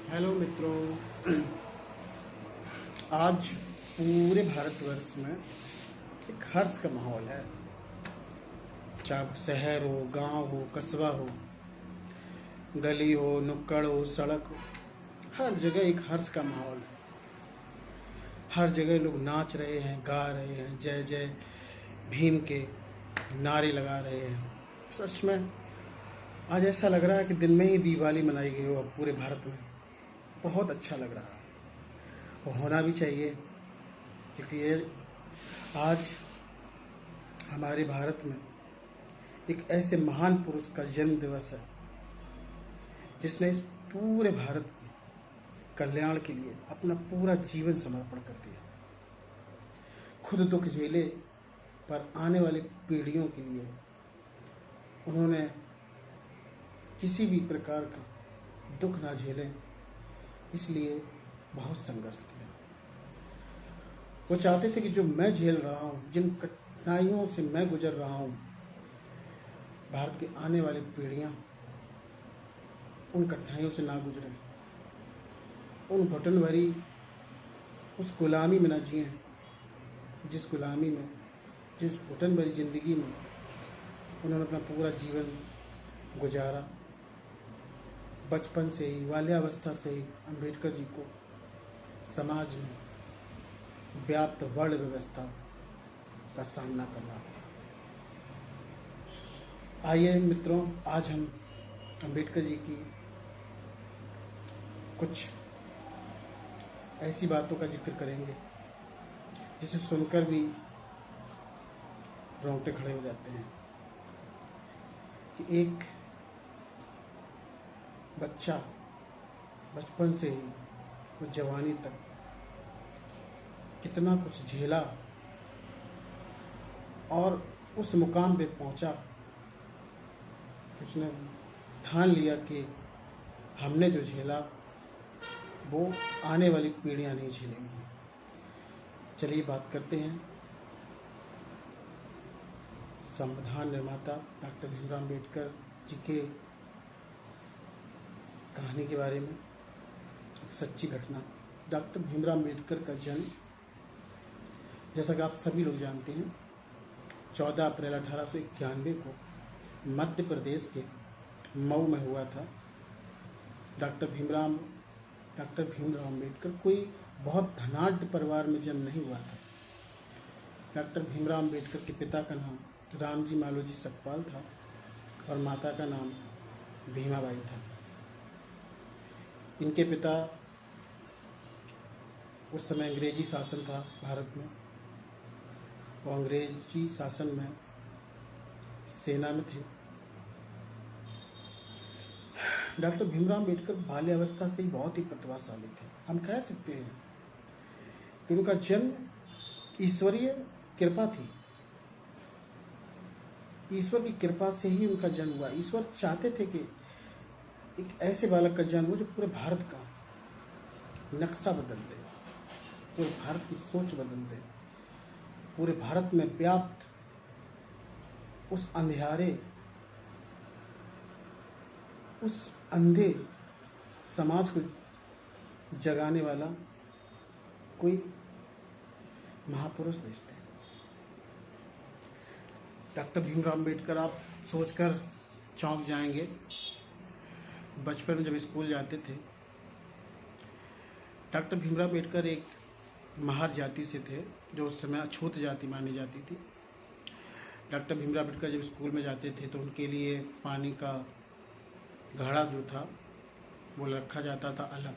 Hello मित्रों। आज पूरे भारतवर्ष में एक हर्ष का माहौल है। चाहे शहर हो, गांव हो, कस्बा हो, गली हो, नुक्कड़ हो, सड़क हो, हर जगह एक हर्ष का माहौल है। हर जगह लोग नाच रहे हैं, गा रहे हैं, जय जय भीम के नारे लगा रहे हैं। सच में आज ऐसा लग रहा है कि दिन में ही दिवाली मनाई गई हो अब पूरे भारत में। बहुत अच्छा लग रहा है, वो होना भी चाहिए, क्योंकि ये आज हमारे भारत में एक ऐसे महान पुरुष का जन्म दिवस है जिसने इस पूरे भारत के कल्याण के लिए अपना पूरा जीवन समर्पण कर दिया। खुद दुख झेले पर आने वाली पीढ़ियों के लिए उन्होंने किसी भी प्रकार का दुख ना झेलें, इसलिए बहुत संघर्ष किया। वो चाहते थे कि जो मैं झेल रहा हूँ, जिन कठिनाइयों से मैं गुजर रहा हूँ, भारत की आने वाली पीढ़ियाँ उन कठिनाइयों से ना गुजरें, उन घुटन भरी उस गुलामी में न जिएं, जिस घुटन भरी ज़िंदगी में उन्होंने अपना पूरा जीवन गुजारा। बचपन से ही, बाल्यावस्था से ही अम्बेडकर जी को समाज में व्याप्त वर्ण व्यवस्था का सामना करना पड़ा। आइए मित्रों, आज हम अम्बेडकर जी की कुछ ऐसी बातों का जिक्र करेंगे जिसे सुनकर भी रोंगटे खड़े हो जाते हैं कि एक बच्चा बचपन से ही वो जवानी तक कितना कुछ झेला और उस मुकाम पे पहुंचा कि उसने ठान लिया कि हमने जो झेला वो आने वाली पीढ़ियां नहीं झेलेंगी। चलिए बात करते हैं संविधान निर्माता डॉक्टर भीमराव अम्बेडकर जी के कहानी के बारे में। एक सच्ची घटना। डॉक्टर भीमराव अम्बेडकर का जन्म, जैसा कि आप सभी लोग जानते हैं, 14 अप्रैल 1891 को मध्य प्रदेश के मऊ में हुआ था। डॉक्टर भीमराव अम्बेडकर कोई बहुत धनाढ्य परिवार में जन्म नहीं हुआ था। डॉक्टर भीमराव अम्बेडकर के पिता का नाम रामजी मालोजी सकपाल था और माता का नाम भीमाबाई था। इनके पिता, उस समय अंग्रेजी शासन था भारत में, वो अंग्रेजी शासन में सेना में थे। डॉक्टर भीमराव अम्बेडकर बाल्यावस्था से ही बहुत ही प्रतिभाशाली थे। हम कह सकते हैं कि उनका जन्म ईश्वरीय कृपा थी। ईश्वर की कृपा से ही उनका जन्म हुआ। ईश्वर चाहते थे कि एक ऐसे बालक का जन्म हो जो पूरे भारत का नक्शा बदल दे, पूरे भारत की सोच बदल दे, पूरे भारत में व्याप्त उस अंधेरे, उस अंधे समाज को जगाने वाला कोई महापुरुष भेजते। डॉक्टर भीमराव अम्बेडकर, आप सोचकर चौंक जाएंगे, बचपन में जब स्कूल जाते थे, डॉक्टर भीमराव अम्बेडकर एक महार जाति से थे जो उस समय अछूत जाति मानी जाती थी। डॉक्टर भीमराव अम्बेडकर जब स्कूल में जाते थे तो उनके लिए पानी का घड़ा जो था वो रखा जाता था अलग,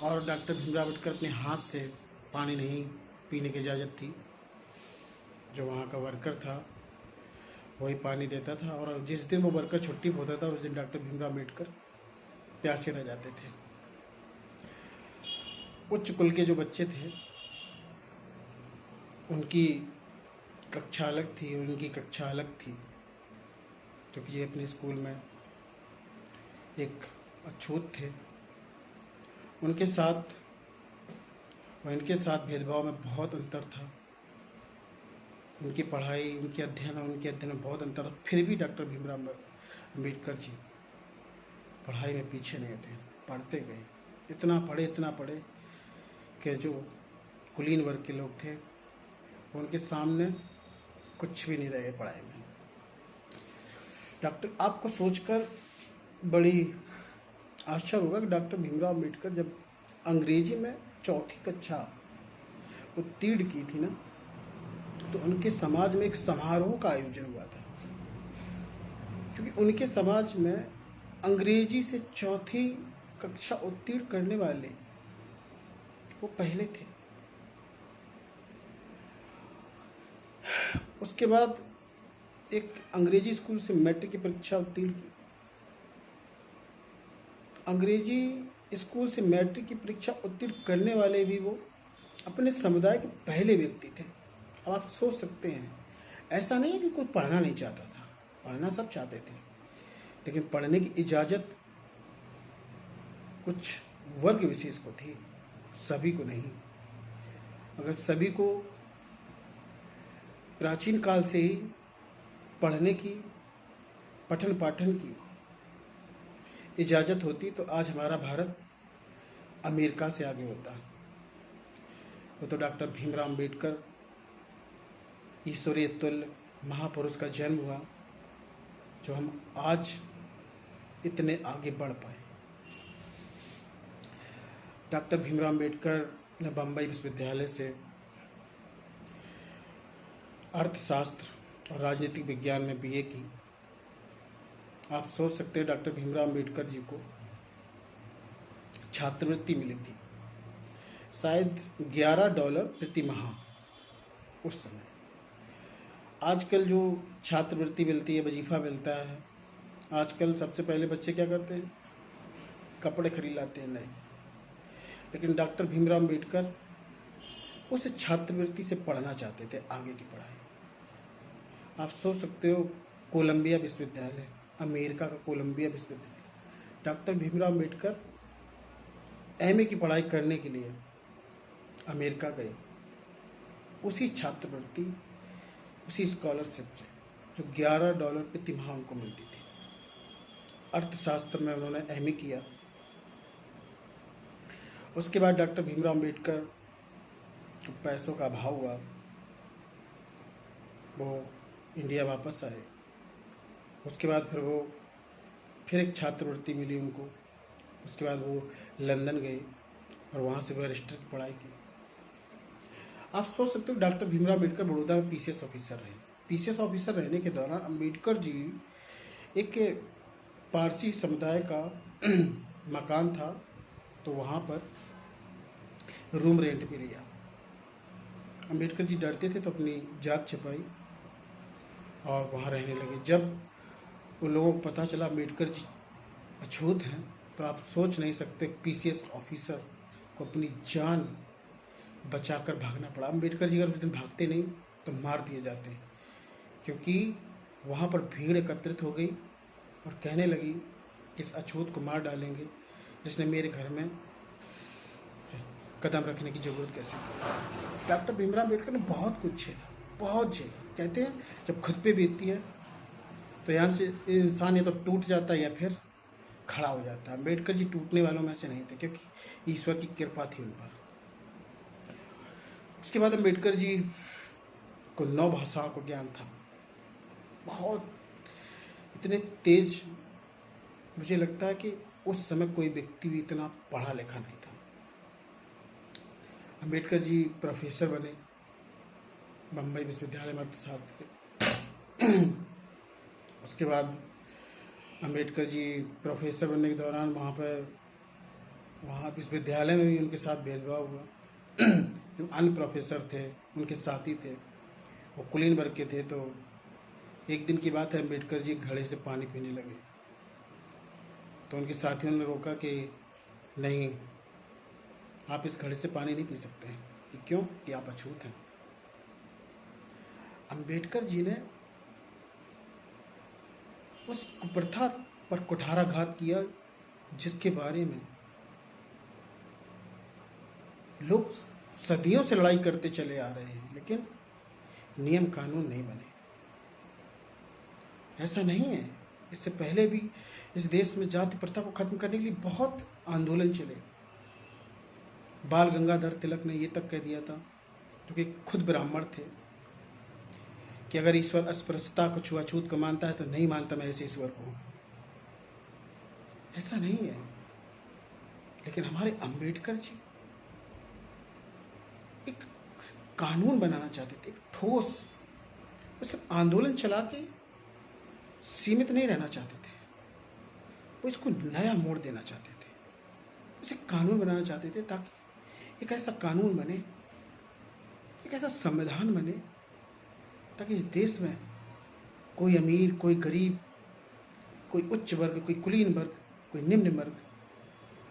और डॉक्टर भीमराव अम्बेडकर अपने हाथ से पानी नहीं पीने की इजाज़त थी। जो वहाँ का वर्कर था वही पानी देता था, और जिस दिन वो वर्कर छुट्टी पर होता था उस दिन डॉक्टर भीमराव अम्बेडकर प्यासे रह जाते थे। उच्च कुल के जो बच्चे थे उनकी कक्षा अलग थी, उनकी कक्षा अलग थी, क्योंकि ये अपने स्कूल में एक अछूत थे। उनके साथ और इनके साथ भेदभाव में बहुत अंतर था। उनकी पढ़ाई, उनके अध्ययन और उनके अध्ययन में बहुत अंतर, फिर भी डॉक्टर भीमराव अम्बेडकर जी पढ़ाई में पीछे नहीं हटे, पढ़ते गए, इतना पढ़े कि जो कुलीन वर्ग के लोग थे उनके सामने कुछ भी नहीं रहे पढ़ाई में। डॉक्टर, आपको सोचकर बड़ी आश्चर्य होगा कि डॉक्टर भीमराव अम्बेडकर जब अंग्रेजी में चौथी कक्षा उत्तीर्ण की थी ना, तो उनके समाज में एक समारोह का आयोजन हुआ था, क्योंकि उनके समाज में अंग्रेजी से चौथी कक्षा उत्तीर्ण करने वाले वो पहले थे। उसके बाद एक अंग्रेजी स्कूल से मैट्रिक की परीक्षा उत्तीर्ण की। अंग्रेजी स्कूल से मैट्रिक की परीक्षा उत्तीर्ण करने वाले भी वो अपने समुदाय के पहले व्यक्ति थे। अब आप सोच सकते हैं, ऐसा नहीं है कि कोई पढ़ना नहीं चाहता था, पढ़ना सब चाहते थे, लेकिन पढ़ने की इजाज़त कुछ वर्ग विशेष को थी, सभी को नहीं। अगर सभी को प्राचीन काल से ही पढ़ने की, पठन पाठन की इजाज़त होती तो आज हमारा भारत अमेरिका से आगे होता। वो तो डॉक्टर भीमराव अम्बेडकर ईश्वरीय तुल्य महापुरुष का जन्म हुआ, जो हम आज इतने आगे बढ़ पाए। डॉक्टर भीमराव अम्बेडकर ने बम्बई विश्वविद्यालय से अर्थशास्त्र और राजनीतिक विज्ञान में बीए की। आप सोच सकते हैं डॉक्टर भीमराव अम्बेडकर जी को छात्रवृत्ति मिली थी, शायद $11 प्रति माह उस समय। आजकल जो छात्रवृत्ति मिलती है, वजीफ़ा मिलता है, आजकल सबसे पहले बच्चे क्या करते हैं, कपड़े खरीद लाते हैं नए। लेकिन डॉक्टर भीमराव अम्बेडकर उस छात्रवृत्ति से पढ़ना चाहते थे, आगे की पढ़ाई। आप सोच सकते हो, कोलंबिया विश्वविद्यालय, अमेरिका का कोलंबिया विश्वविद्यालय, डॉक्टर भीमराव अम्बेडकर एमए की पढ़ाई करने के लिए अमेरिका गए, उसी छात्रवृत्ति, उसी स्कॉलरशिप से जो $11 प्रति माह उनको मिलती थी। अर्थशास्त्र में उन्होंने एमए किया। उसके बाद डॉक्टर भीमराव अम्बेडकर को पैसों का अभाव हुआ, वो इंडिया वापस आए। उसके बाद फिर एक छात्रवृत्ति मिली उनको। उसके बाद वो लंदन गए और वहाँ से बैरिस्टर की पढ़ाई की। आप सोच सकते हो, डॉक्टर भीमराव अम्बेडकर बड़ौदा में पीसीएस ऑफिसर रहे। पीसीएस ऑफिसर रहने के दौरान अम्बेडकर जी एक पारसी समुदाय का मकान था, तो वहाँ पर रूम रेंट पे लिया। अम्बेडकर जी डरते थे तो अपनी जात छिपाई और वहाँ रहने लगे। जब उन लोगों को पता चला अम्बेडकर जी अछूत हैं, तो आप सोच नहीं सकते पीसीएस ऑफिसर को अपनी जान बचाकर भागना पड़ा। अम्बेडकर जी अगर उस दिन भागते नहीं तो मार दिए जाते, क्योंकि वहाँ पर भीड़ एकत्रित हो गई और कहने लगी कि इस अछूत को मार डालेंगे, जिसने मेरे घर में कदम रखने की ज़रूरत कैसे पड़ी। डॉक्टर भीमराव अम्बेडकर ने बहुत कुछ झेला, बहुत झेला। कहते हैं जब खुद पे बीतती है तो यहाँ से इंसान या तो टूट जाता है या फिर खड़ा हो जाता है। अम्बेडकर जी टूटने वालों में से नहीं थे, क्योंकि ईश्वर की कृपा थी उन पर। उसके बाद अम्बेडकर जी को 9 भाषाओं को ज्ञान था, बहुत, इतने तेज। मुझे लगता है कि उस समय कोई व्यक्ति भी इतना पढ़ा लिखा नहीं था। अम्बेडकर जी प्रोफेसर बने बम्बई विश्वविद्यालय में अर्थशास्त्र के। उसके बाद अम्बेडकर जी प्रोफेसर बनने के दौरान वहाँ विश्वविद्यालय में भी उनके साथ भेदभाव हुआ। जो अन्य प्रोफेसर थे, उनके साथी थे, वो कुलीन वर्ग के थे। तो एक दिन की बात है, अम्बेडकर जी घड़े से पानी पीने लगे, तो उनके साथियों ने रोका कि नहीं, आप इस घड़े से पानी नहीं पी सकते। कि क्यों? कि आप अछूत हैं। अम्बेडकर जी ने उस कुप्रथा पर कुठाराघात किया, जिसके बारे में लोग सदियों से लड़ाई करते चले आ रहे हैं, लेकिन नियम कानून नहीं बने। ऐसा नहीं है, इससे पहले भी इस देश में जाति प्रथा को खत्म करने के लिए बहुत आंदोलन चले। बाल गंगाधर तिलक ने ये तक कह दिया था, क्योंकि खुद ब्राह्मण थे, कि अगर ईश्वर अस्पृश्यता को छुआछूत को मानता है तो नहीं मानता मैं ऐसे ईश्वर को। ऐसा नहीं है। लेकिन हमारे अंबेडकर जी एक कानून बनाना चाहते थे, एक ठोस, वो सिर्फ आंदोलन चला के सीमित नहीं रहना चाहते थे, वो इसको नया मोड़ देना चाहते थे, उसे कानून बनाना चाहते थे, ताकि एक ऐसा कानून बने, एक ऐसा संविधान बने, ताकि इस देश में कोई अमीर, कोई गरीब, कोई उच्च वर्ग, कोई कुलीन वर्ग, कोई निम्न वर्ग,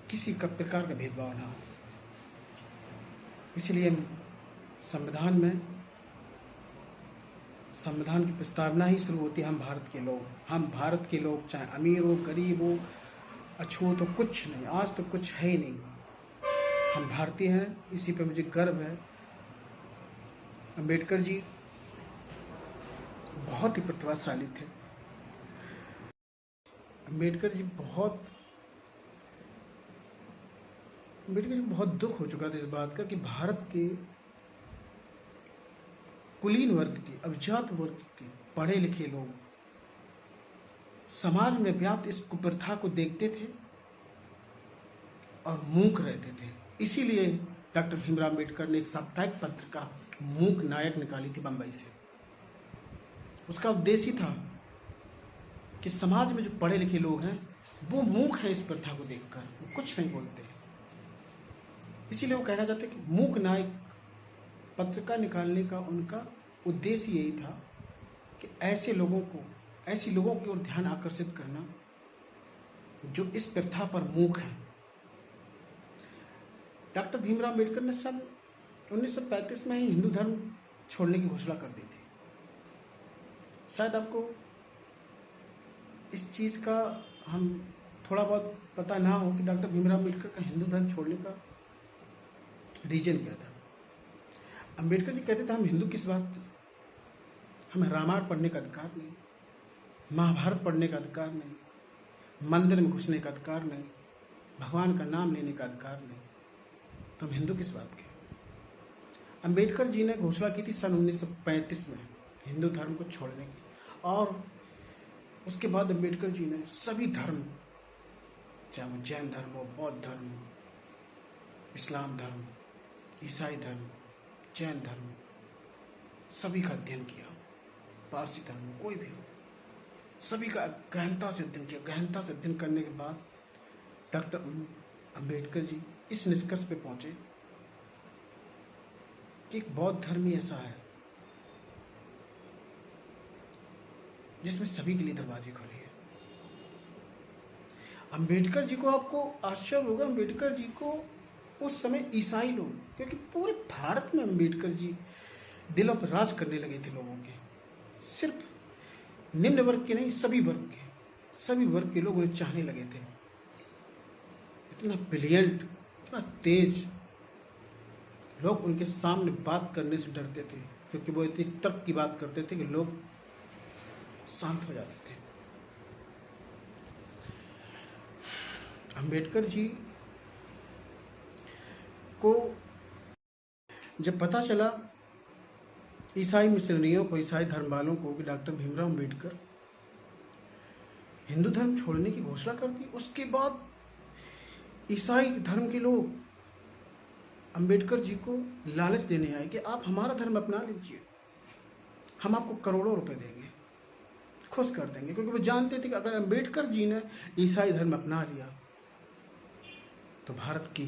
किसी का प्रकार का भेदभाव ना हो। इसलिए संविधान में, संविधान की प्रस्तावना ही शुरू होती है हम भारत के लोग, हम भारत के लोग, चाहे अमीर हो, गरीब हो, अछूत हो, कुछ नहीं, आज तो कुछ है ही नहीं, हम भारतीय हैं। इसी पे मुझे गर्व है। अंबेडकर जी बहुत ही प्रतिभाशाली थे। अंबेडकर जी बहुत दुख हो चुका था इस बात का कि भारत के कुलीन वर्ग के, अभिजात वर्ग के पढ़े लिखे लोग समाज में व्याप्त इस कुप्रथा को देखते थे और मूक रहते थे। इसीलिए डॉक्टर भीमराव अम्बेडकर ने एक साप्ताहिक पत्रिका मूक नायक निकाली थी बंबई से। उसका उद्देश्य था कि समाज में जो पढ़े लिखे लोग हैं वो मूक हैं, इस प्रथा को देखकर वो कुछ नहीं बोलते हैं। इसीलिए वो कहना चाहते कि मूक नायक पत्रिका निकालने का उनका उद्देश्य यही था कि ऐसे लोगों की ओर ध्यान आकर्षित करना जो इस प्रथा पर मूक हैं। डॉक्टर भीमराव अम्बेडकर ने सन 1935 में ही हिंदू धर्म छोड़ने की घोषणा कर दी थी। शायद आपको इस चीज़ का हम थोड़ा बहुत पता ना हो कि डॉक्टर भीमराव अम्बेडकर का हिंदू धर्म छोड़ने का रीजन क्या था। अम्बेडकर जी कहते थे हम हिंदू किस बात की, हमें रामायण पढ़ने का अधिकार नहीं, महाभारत पढ़ने का अधिकार नहीं, मंदिर में घुसने का अधिकार नहीं, भगवान का नाम लेने का अधिकार नहीं, तो हम हिंदू किस बात के। अम्बेडकर जी ने घोषणा की थी सन 1935 में हिंदू धर्म को छोड़ने की, और उसके बाद अम्बेडकर जी ने सभी धर्म, चाहे वो जैन धर्म हो, बौद्ध धर्म हो, इस्लाम धर्म, ईसाई धर्म, जैन धर्म, सभी का अध्ययन किया। पारसी धर्म कोई भी हो, सभी का गहनता से अध्ययन किया। गहनता से अध्ययन करने के बाद डॉक्टर अम्बेडकर जी इस निष्कर्ष पे पहुंचे कि एक बौद्ध धर्म ही ऐसा है जिसमें सभी के लिए दरवाजे खुले हैं। अम्बेडकर जी को, आपको आश्चर्य होगा, अम्बेडकर जी को उस समय ईसाई लोग, क्योंकि पूरे भारत में अम्बेडकर जी दिलों पर राज करने लगे थे लोगों के, सिर्फ निम्न वर्ग के नहीं, सभी वर्ग के लोग उन्हें चाहने लगे थे। इतना ब्रिलियंट, इतना तेज, लोग उनके सामने बात करने से डरते थे, क्योंकि वो इतनी तर्क की बात करते थे कि लोग शांत हो जाते थे। अम्बेडकर जी को जब पता चला ईसाई मिशनरियों को, ईसाई धर्म वालों को, कि डॉक्टर भीमराव अम्बेडकर हिंदू धर्म छोड़ने की घोषणा कर दी, उसके बाद ईसाई धर्म के लोग अम्बेडकर जी को लालच देने आए कि आप हमारा धर्म अपना लीजिए, हम आपको करोड़ों रुपए देंगे, खुश कर देंगे। क्योंकि वो जानते थे कि अगर अम्बेडकर जी ने ईसाई धर्म अपना लिया तो भारत की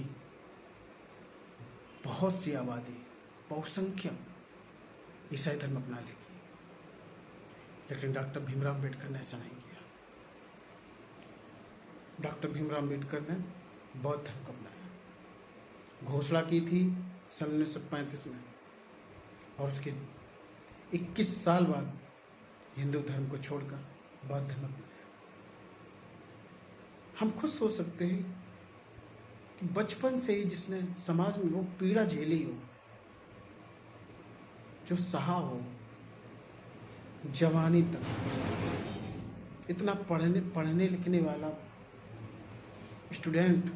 बहुत सी आबादी, बहुसंख्यक ईसाई धर्म अपना लेगी। लेकिन डॉक्टर भीमराव अम्बेडकर ने ऐसा नहीं किया। डॉक्टर भीमराव अम्बेडकर ने बौद्ध धर्म को अपनाया। घोषणा की थी सन 1935 में, और उसके 21 साल बाद हिंदू धर्म को छोड़कर बौद्ध धर्म अपनाया। हम खुद सोच सकते हैं कि बचपन से ही जिसने समाज में वो पीड़ा झेली हो, जो सहा हो, जवानी तक इतना पढ़ने लिखने वाला स्टूडेंट,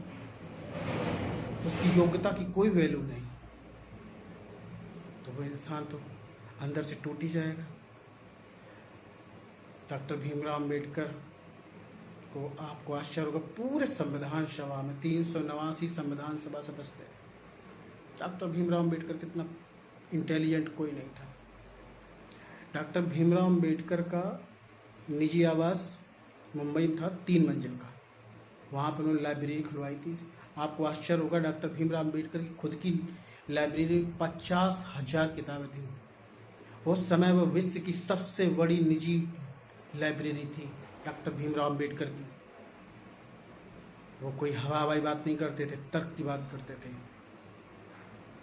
उसकी योग्यता की कोई वैल्यू नहीं, तो वो इंसान तो अंदर से टूट ही जाएगा। डॉक्टर भीमराव अम्बेडकर को आपको आश्चर्य होगा, पूरे संविधान सभा में 389 संविधान सभा सदस्य थे। डॉक्टर भीमराव अम्बेडकर कितना इंटेलिजेंट कोई नहीं था। डॉक्टर भीमराव अम्बेडकर का निजी आवास मुंबई में था, 3 मंजिल का। वहाँ पर उन्होंने लाइब्रेरी खुलवाई थी। आपको आश्चर्य होगा, डॉक्टर भीमराव अम्बेडकर की खुद की लाइब्रेरी में 50,000 किताबें थी। उस समय वह विश्व की सबसे बड़ी निजी लाइब्रेरी थी डॉक्टर भीमराव अम्बेडकर की। वो कोई हवाई बात नहीं करते थे, तर्क की बात करते थे।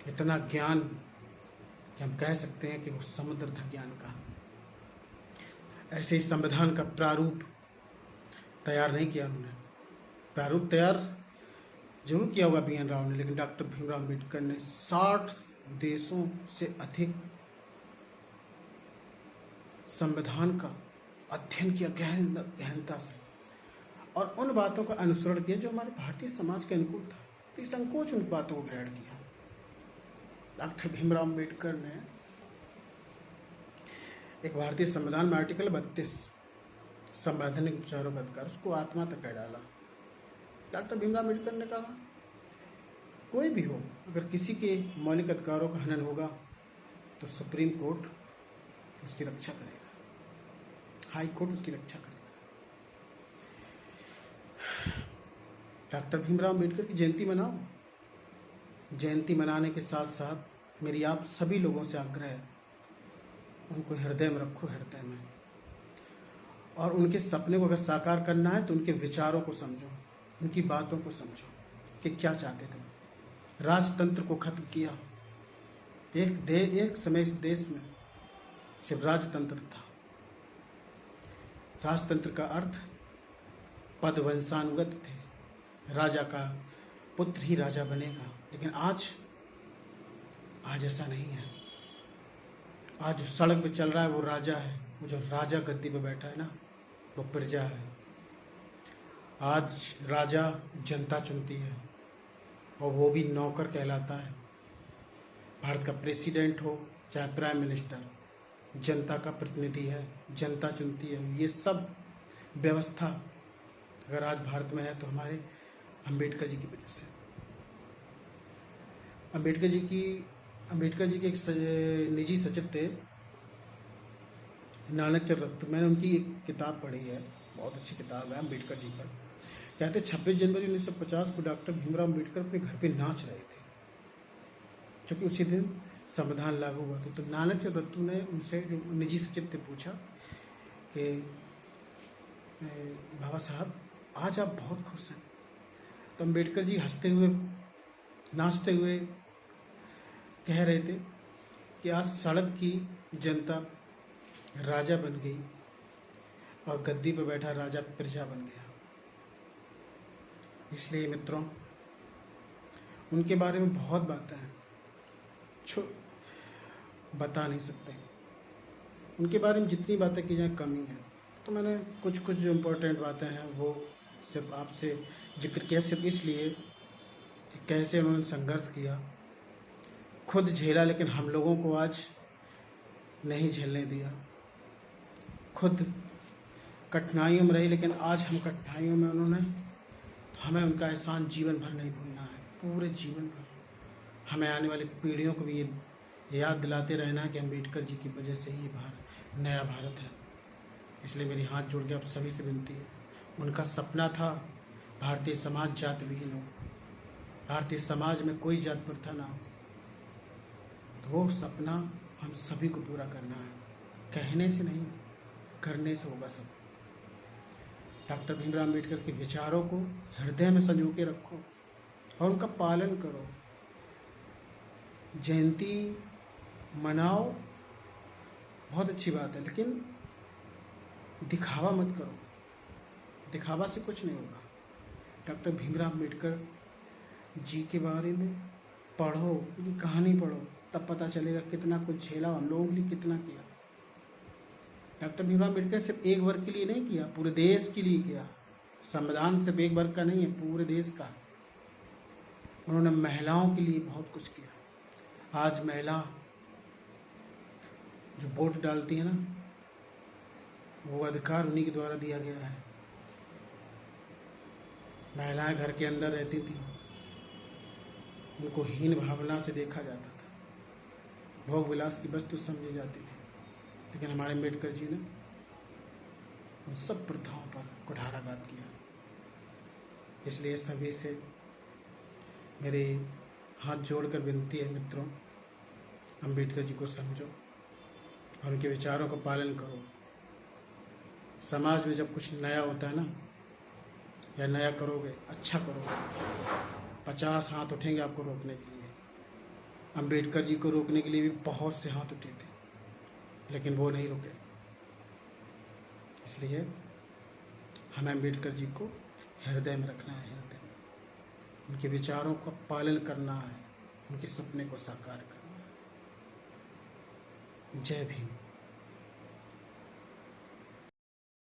इतना ज्ञान कि हम कह सकते हैं कि वो समुद्र था ज्ञान का। ऐसे ही संविधान का प्रारूप तैयार नहीं किया उन्होंने। प्रारूप तैयार जरूर किया होगा BN राव ने, लेकिन डॉक्टर भीमराव अम्बेडकर ने 60 देशों से अधिक संविधान का अध्ययन किया गहनता से, और उन बातों का अनुसरण किया जो हमारे भारतीय समाज के अनुकूल था। तो संकोच उन बातों को ग्रहण किया। डॉक्टर भीमराव अम्बेडकर ने एक भारतीय संविधान में आर्टिकल 32 संवैधानिक विचारों का अधिकार, उसको आत्मा तक कह डाला। डॉक्टर भीमराव अम्बेडकर ने कहा, कोई भी हो, अगर किसी के मौलिक अधिकारों का हनन होगा तो सुप्रीम कोर्ट उसकी रक्षा करेगा, हाई कोर्ट उसकी रक्षा करेगा। डॉक्टर भीमराव अम्बेडकर की जयंती मनाओ। जयंती मनाने के साथ साथ मेरी आप सभी लोगों से आग्रह है, उनको हृदय में रखो, हृदय में। और उनके सपने को अगर साकार करना है तो उनके विचारों को समझो, उनकी बातों को समझो कि क्या चाहते थे। राजतंत्र को खत्म किया। एक समय इस देश में सिर्फ राजतंत्र था। राजतंत्र का अर्थ पद वंशानुगत थे, राजा का पुत्र ही राजा बनेगा। लेकिन आज ऐसा नहीं है। आज जो सड़क पे चल रहा है वो राजा है, वो जो राजा गद्दी पे बैठा है ना, वो प्रजा है। आज राजा जनता चुनती है, और वो भी नौकर कहलाता है। भारत का प्रेसिडेंट हो चाहे प्राइम मिनिस्टर, जनता का प्रतिनिधि है, जनता चुनती है। ये सब व्यवस्था अगर आज भारत में है तो हमारे अंबेडकर जी की वजह से। अंबेडकर जी के एक निजी सचिव थे, नानक चंद्र रत्तू। मैंने उनकी एक किताब पढ़ी है, बहुत अच्छी किताब है अम्बेडकर जी पर। कहते 26 जनवरी 1950 को डॉक्टर भीमराव अम्बेडकर अपने घर पे नाच रहे थे, क्योंकि उसी दिन संविधान लागू हुआ था। तो नानक चंद्र रत्तू ने उनसे, जो निजी सचिव थे, पूछा कि बाबा साहब आज आप बहुत खुश हैं। तो अम्बेडकर जी हंसते हुए, नाचते हुए कह रहे थे कि आज सड़क की जनता राजा बन गई और गद्दी पर बैठा राजा प्रजा बन गया। इसलिए मित्रों, उनके बारे में बहुत बातें हैं, बता नहीं सकते। उनके बारे में जितनी बातें की जाए कम ही है। तो मैंने कुछ जो इम्पोर्टेंट बातें हैं वो सिर्फ आपसे जिक्र किया, सिर्फ इसलिए कि कैसे उन्होंने संघर्ष किया, खुद झेला, लेकिन हम लोगों को आज नहीं झेलने दिया। खुद कठिनाइयों में रही, लेकिन आज हम कठिनाइयों में उन्होंने, हमें उनका एहसान जीवन भर नहीं भूलना है, पूरे जीवन भर। हमें आने वाली पीढ़ियों को भी ये याद दिलाते रहना है कि अम्बेडकर जी की वजह से ही नया भारत है। इसलिए मेरी हाथ जोड़ के आप सभी से विनती है, उनका सपना था भारतीय समाज जात विहीन हो, भारतीय समाज में कोई जात प्रथा ना हो। तो वो सपना हम सभी को पूरा करना है, कहने से नहीं, करने से होगा सब। डॉक्टर भीमराव अम्बेडकर के विचारों को हृदय में संजो के रखो और उनका पालन करो। जयंती मनाओ, बहुत अच्छी बात है, लेकिन दिखावा मत करो। दिखावा से कुछ नहीं होगा। डॉक्टर भीमराव अम्बेडकर जी के बारे में पढ़ो, उनकी कहानी पढ़ो, तब पता चलेगा कितना कुछ झेला, हम लोगों के लिए कितना किया। डॉक्टर भीमराव अम्बेडकर सिर्फ एक वर्ग के लिए नहीं किया, पूरे देश के लिए किया। संविधान सिर्फ एक वर्ग का नहीं है, पूरे देश का। उन्होंने महिलाओं के लिए बहुत कुछ किया। आज महिला जो वोट डालती है ना, वो अधिकार उन्हीं के द्वारा दिया गया है। महिलाएं घर के अंदर रहती थी, उनको हीन भावना से देखा जाता था, भोग विलास की वस्तु समझी जाती थी। लेकिन हमारे अम्बेडकर जी ने उन सब प्रथाओं पर कुठाराघात किया। इसलिए सभी से मेरे हाथ जोड़कर विनती है मित्रों, अम्बेडकर जी को समझो और उनके विचारों का पालन करो। समाज में जब कुछ नया होता है ना, या नया करोगे, अच्छा करोगे, 50 हाथ उठेंगे आपको रोकने के लिए। अम्बेडकर जी को रोकने के लिए भी बहुत से हाथ उठे थे, लेकिन वो नहीं रुके। इसलिए हमें अम्बेडकर जी को हृदय में रखना है, हृदय में उनके विचारों का पालन करना है, उनके सपने को साकार करना है। जय भीम।